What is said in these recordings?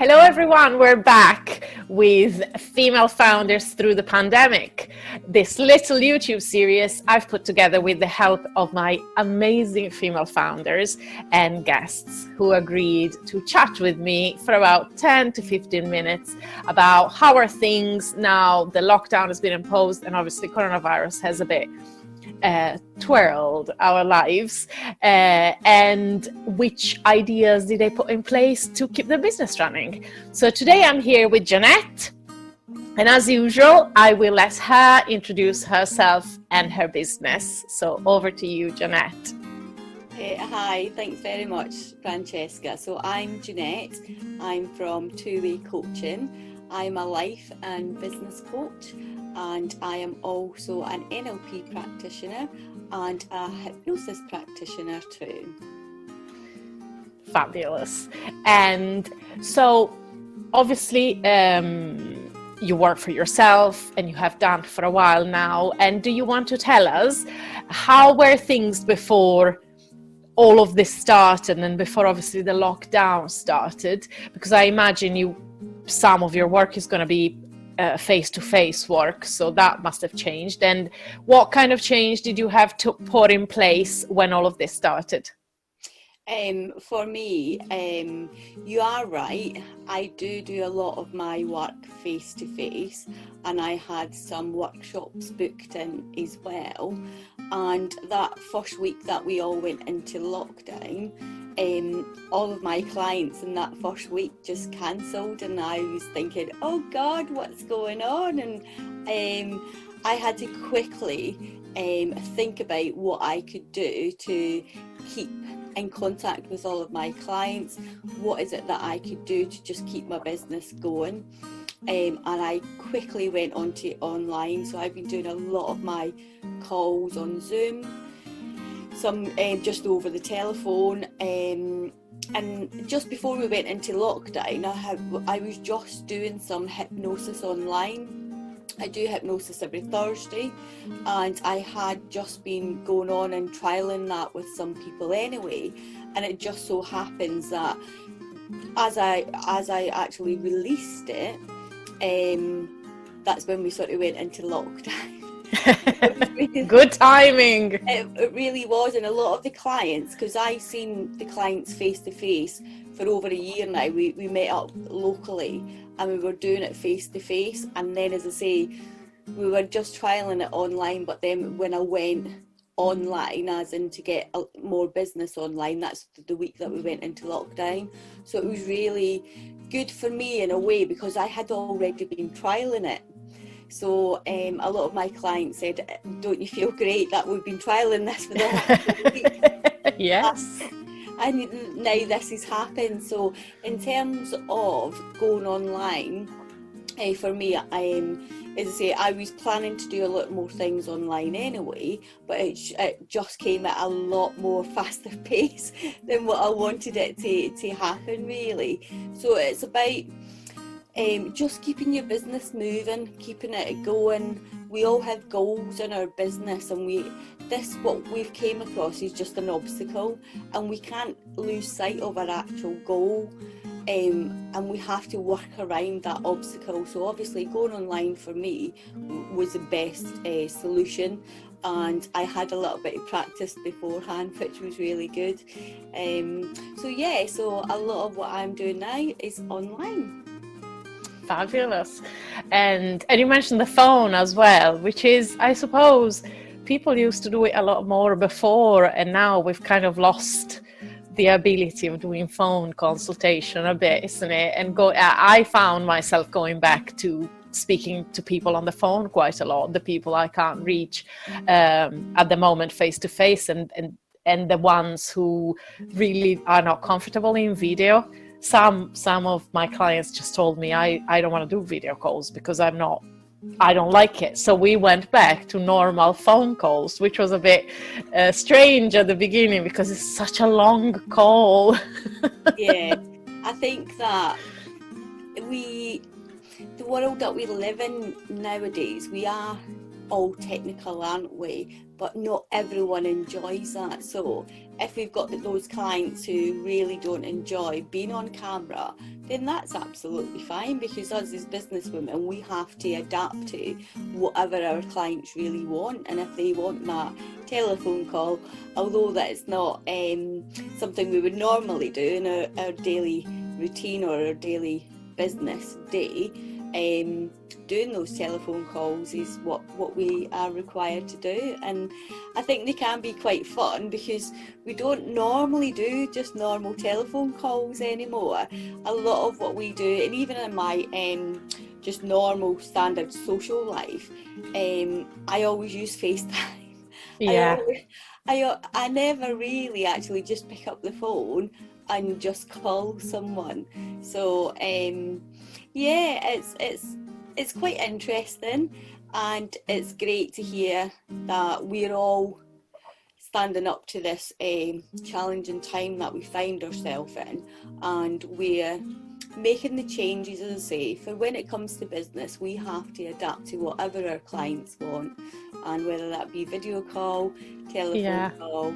Hello everyone, we're back with female founders through the pandemic. This little YouTube series I've put together with the help of my amazing female founders and guests who agreed to chat with me for about 10 to 15 minutes about how are things now the lockdown has been imposed and obviously coronavirus has a bit twirled our lives and which ideas did they put in place to keep the business running. So today I'm here with Janette, and as usual I will let her introduce herself and her business. So over to you, Janette. Hi, thanks very much, Francesca. So I'm Janette, I'm from Two Way Coaching. I'm a life and business coach, and I am also an NLP practitioner and a hypnosis practitioner too. Fabulous. And so obviously you work for yourself and you have done for a while now, and do you want to tell us how were things before all of this started and before obviously the lockdown started? Because I imagine some of your work is going to be face-to-face work, so that must have changed. And what kind of change did you have to put in place when all of this started? For me, you are right. I do a lot of my work face-to-face, and I had some workshops booked in as well. And that first week that we all went into lockdown, all of my clients in that first week just cancelled, and I was thinking, oh God, what's going on? And I had to quickly think about what I could do to keep in contact with all of my clients. What is it that I could do to just keep my business going? And I quickly went onto online. So I've been doing a lot of my calls on Zoom, some just over the telephone, and just before we went into lockdown, I was just doing some hypnosis online. I do hypnosis every Thursday, and I had just been going on and trialling that with some people anyway, and it just so happens that as I actually released it, that's when we sort of went into lockdown. Good timing. It really was. And a lot of the clients, because I've seen the clients face to face for over a year now, we met up locally and we were doing it face to face, and then, as I say, we were just trialing it online. But then when I went online, as in to get more business online, that's the week that we went into lockdown. So it was really good for me in a way, because I had already been trialing it. So a lot of my clients said, don't you feel great that we've been trialling this for the last week? Yes. And now this has happened. So in terms of going online, for me, as I say, I was planning to do a lot more things online anyway, but it just came at a lot more faster pace than what I wanted it to happen, really. So it's about just keeping your business moving, keeping it going. We all have goals in our business, and what we've came across is just an obstacle, and we can't lose sight of our actual goal, and we have to work around that obstacle. So obviously going online for me was the best solution, and I had a little bit of practice beforehand, which was really good. So a lot of what I'm doing now is online. Fabulous. And you mentioned the phone as well, which is, I suppose, people used to do it a lot more before, and now we've kind of lost the ability of doing phone consultation a bit, isn't it? And I found myself going back to speaking to people on the phone quite a lot, the people I can't reach at the moment face to face, and the ones who really are not comfortable in video. Some of my clients just told me I don't want to do video calls because I don't like it. So we went back to normal phone calls, which was a bit strange at the beginning because it's such a long call. Yeah, I think that the world that we live in nowadays, we are all technical, aren't we? but not everyone enjoys that. So if we've got those clients who really don't enjoy being on camera, then that's absolutely fine, because us as businesswomen, we have to adapt to whatever our clients really want. And if they want that telephone call, although that is not something we would normally do in our daily routine or our daily business day, doing those telephone calls is what we are required to do. And I think they can be quite fun, because we don't normally do just normal telephone calls anymore. A lot of what we do, and even in my just normal standard social life, I always use FaceTime. Yeah. I never really actually just pick up the phone and just call someone. So yeah, it's quite interesting, and it's great to hear that we're all standing up to this challenging time that we find ourselves in, and we're making the changes. As I say, for when it comes to business, we have to adapt to whatever our clients want, and whether that be video call, telephone call,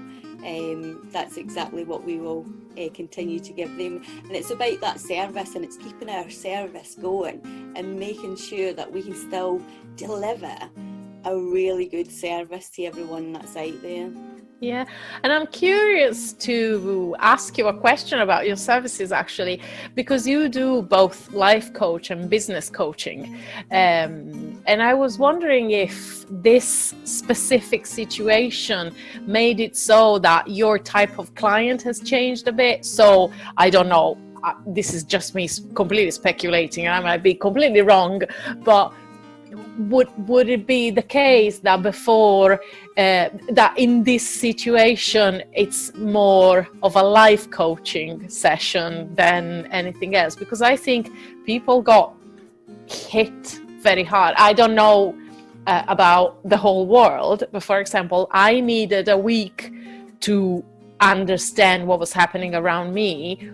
that's exactly what we will continue to give them. And it's about that service, and it's keeping our service going and making sure that we can still deliver a really good service to everyone that's out there. Yeah, and I'm curious to ask you a question about your services, actually, because you do both life coach and business coaching. And I was wondering if this specific situation made it so that your type of client has changed a bit. So I don't know, this is just me completely speculating, and I might be completely wrong, but would it be the case that before that in this situation it's more of a life coaching session than anything else? Because I think people got hit very hard. I don't know about the whole world, but for example, I needed a week to understand what was happening around me,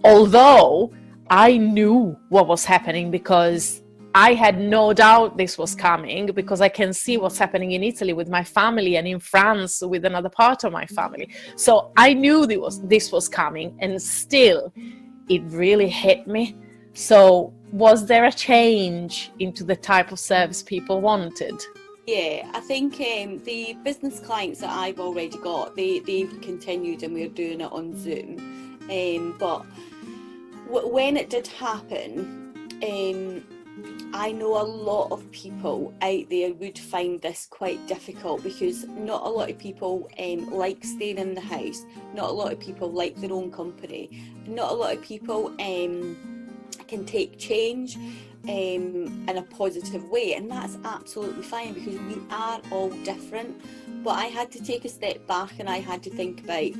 although I knew what was happening, because I had no doubt this was coming, because I can see what's happening in Italy with my family and in France with another part of my family. So I knew this was coming, and still it really hit me. So was there a change into the type of service people wanted? Yeah, I think the business clients that I've already got, they've continued, and we're doing it on Zoom. But when it did happen, I know a lot of people out there would find this quite difficult, because not a lot of people like staying in the house, not a lot of people like their own company, not a lot of people can take change in a positive way, and that's absolutely fine, because we are all different. But I had to take a step back, and I had to think about,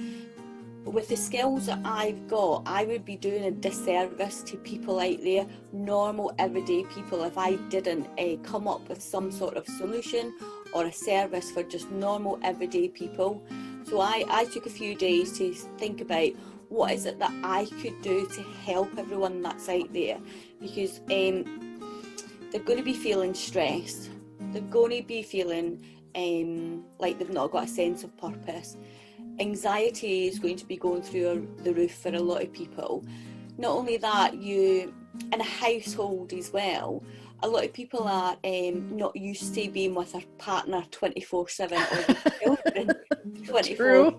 with the skills that I've got, I would be doing a disservice to people out there, normal everyday people, if I didn't come up with some sort of solution or a service for just normal everyday people. So I took a few days to think about what is it that I could do to help everyone that's out there, because they're going to be feeling stressed, they're going to be feeling like they've not got a sense of purpose. Anxiety is going to be going through the roof for a lot of people. Not only that, you in a household as well, a lot of people are not used to being with a partner 24/7 or with children 24/7. True,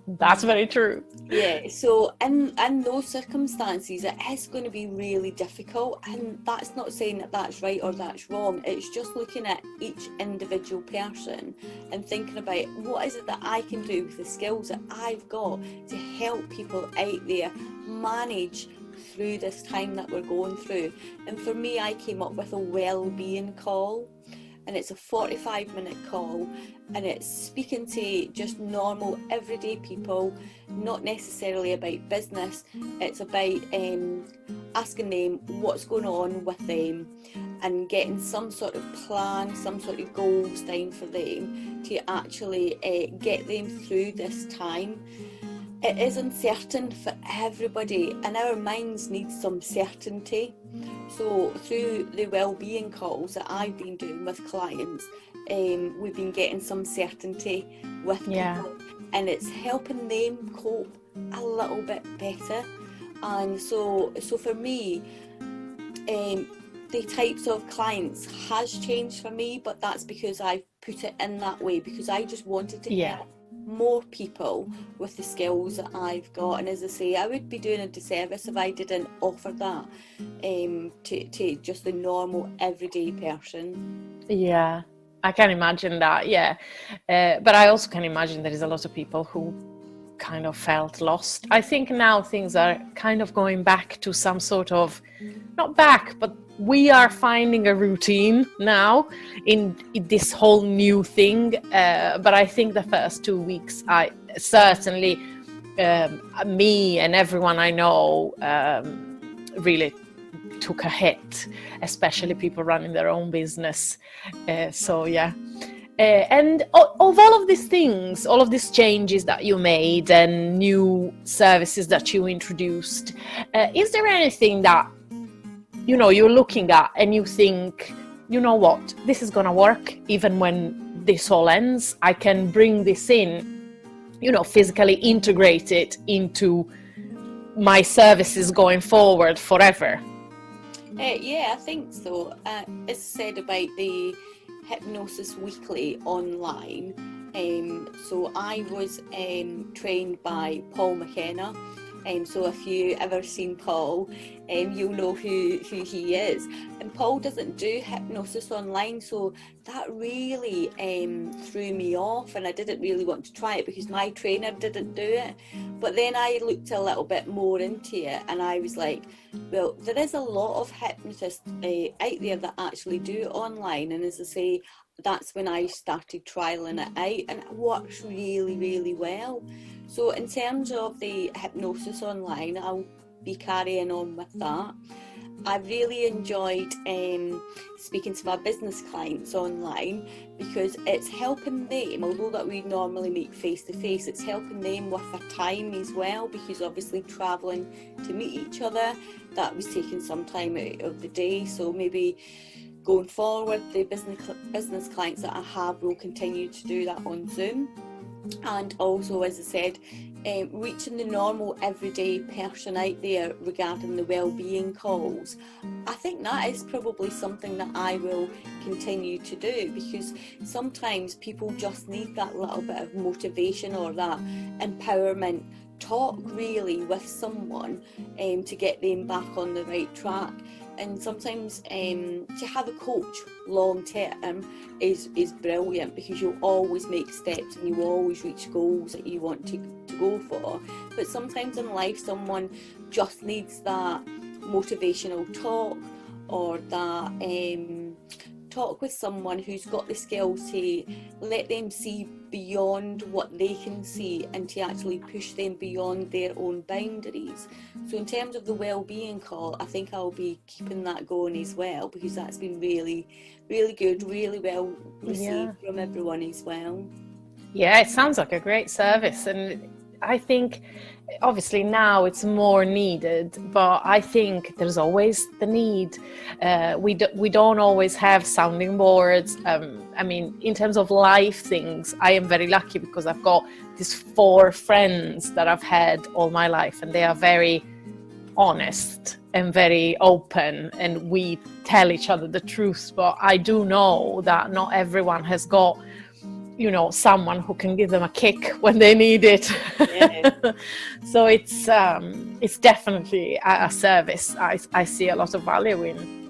that's very true. Yeah, so in those circumstances, it is going to be really difficult, and that's not saying that that's right or that's wrong. It's just looking at each individual person and thinking about, what is it that I can do with the skills that I've got to help people out there manage through this time that we're going through. And for me, I came up with a well-being call, and it's a 45-minute call, and it's speaking to just normal everyday people, not necessarily about business. It's about asking them what's going on with them and getting some sort of plan, some sort of goals down for them to actually get them through this time. It is uncertain for everybody, and our minds need some certainty. So through the wellbeing calls that I've been doing with clients, we've been getting some certainty with people, and it's helping them cope a little bit better. And so for me, the types of clients has changed for me, but that's because I put it in that way, because I just wanted to help more people with the skills that I've got. And as I say, I would be doing a disservice if I didn't offer that to just the normal everyday person. Yeah, I can imagine that. But I also can imagine there is a lot of people who kind of felt lost. I think now things are kind of going back to some sort of, not back, but we are finding a routine now in this whole new thing. But I think the first 2 weeks, I certainly, me and everyone I know, really took a hit, especially people running their own business. And of all of these things, all of these changes that you made and new services that you introduced, is there anything that, you know, you're looking at and you think, you know what, this is going to work even when this all ends? I can bring this in, you know, physically integrate it into my services going forward forever? I think so. As I said about the Hypnosis Weekly online, so I was trained by Paul McKenna, so if you ever seen Paul, you'll know who he is. And Paul doesn't do hypnosis online, so that really threw me off, and I didn't really want to try it because my trainer didn't do it. But then I looked a little bit more into it, and I was like, well, there is a lot of hypnotists out there that actually do it online. And as I say, that's when I started trialing it out, and it works really, really well. So in terms of the hypnosis online, I'll be carrying on with that. I really enjoyed speaking to my business clients online, because it's helping them, although that we normally meet face to face, it's helping them with their time as well, because obviously travelling to meet each other, that was taking some time out of the day. So maybe going forward, the business clients that I have will continue to do that on Zoom. And also, as I said, reaching the normal everyday person out there regarding the well-being calls. I think that is probably something that I will continue to do, because sometimes people just need that little bit of motivation or that empowerment talk really with someone to get them back on the right track. And sometimes to have a coach long term is brilliant, because you'll always make steps and you will always reach goals that you want to go for. But sometimes in life someone just needs that motivational talk, or that talk with someone who's got the skills to let them see beyond what they can see, and to actually push them beyond their own boundaries. So in terms of the well-being call, I think I'll be keeping that going as well, because that's been really, really good, really well received from everyone as well. Yeah, it sounds like a great service, and I think obviously now it's more needed, but I think there's always the need. We don't always have sounding boards. I mean, in terms of life things, I am very lucky, because I've got these 4 friends that I've had all my life, and they are very honest and very open, and we tell each other the truth. But I do know that not everyone has got, you know, someone who can give them a kick when they need it. So it's definitely a service I see a lot of value in.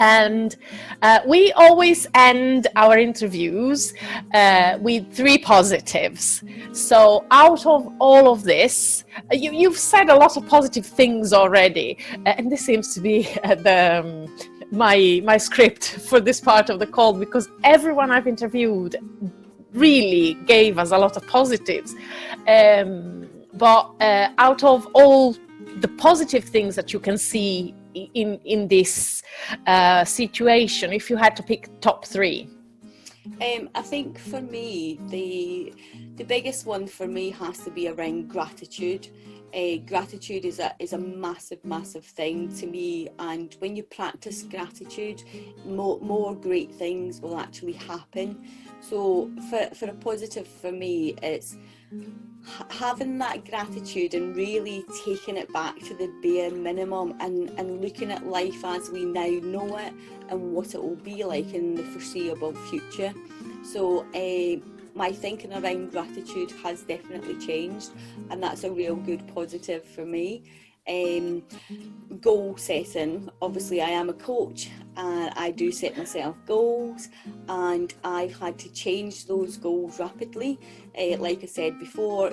And we always end our interviews with 3 positives. So out of all of this, you've said a lot of positive things already, and this seems to be my script for this part of the call, because everyone I've interviewed really gave us a lot of positives. But out of all the positive things that you can see in this situation, if you had to pick top 3? I think for me, the biggest one for me has to be around gratitude. Gratitude is a massive thing to me, and when you practice gratitude, more great things will actually happen. So for a positive for me, it's having that gratitude and really taking it back to the bare minimum, and looking at life as we now know it and what it will be like in the foreseeable future. So my thinking around gratitude has definitely changed, and that's a real good positive for me. Goal setting, obviously I am a coach and I do set myself goals, and I've had to change those goals rapidly. Like I said before,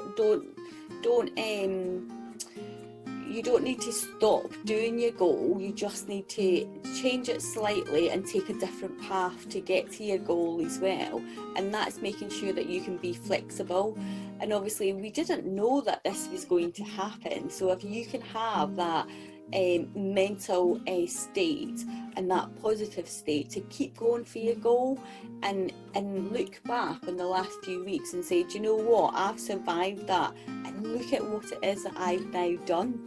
you don't need to stop doing your goal, you just need to change it slightly and take a different path to get to your goal as well. And that's making sure that you can be flexible. And obviously we didn't know that this was going to happen, so if you can have that mental state and that positive state to keep going for your goal, and look back on the last few weeks and say, do you know what, I've survived that, and look at what it is that I've now done.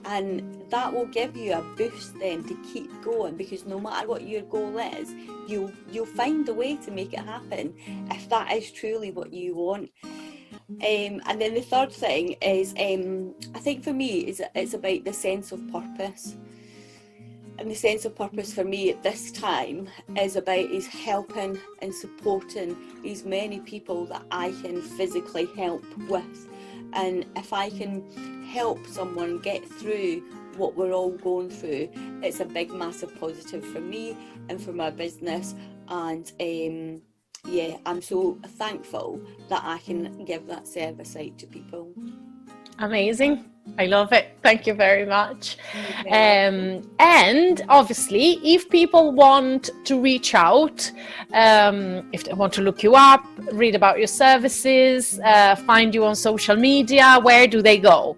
And that will give you a boost then to keep going, because no matter what your goal is, you'll find a way to make it happen if that is truly what you want. And then the third thing is, I think for me, it's about the sense of purpose. And the sense of purpose for me at this time is helping and supporting as many people that I can physically help with. And if I can help someone get through what we're all going through, it's a big, massive positive for me and for my business. And I'm so thankful that I can give that service out to people. Amazing. I love it. Thank you very much. And obviously, if people want to reach out, if they want to look you up, read about your services, find you on social media, where do they go?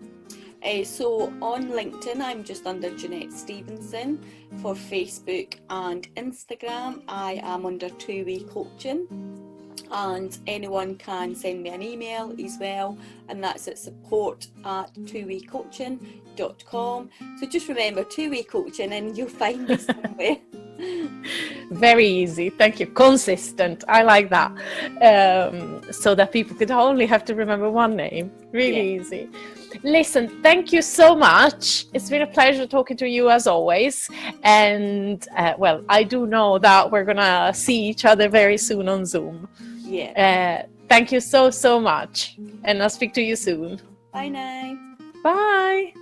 So on LinkedIn, I'm just under Janette Stevenson. For Facebook and Instagram, I am under 2-Way Coaching. And anyone can send me an email as well, and that's at support@twowaycoaching.com. So just remember 2-Way Coaching and you'll find me somewhere. Very easy. Thank you. Consistent. I like that. So that people could only have to remember one name. Really easy. Listen, thank you so much. It's been a pleasure talking to you as always. And well, I do know that we're going to see each other very soon on Zoom. Yeah. Thank you so much. And I'll speak to you soon. Bye now. Bye.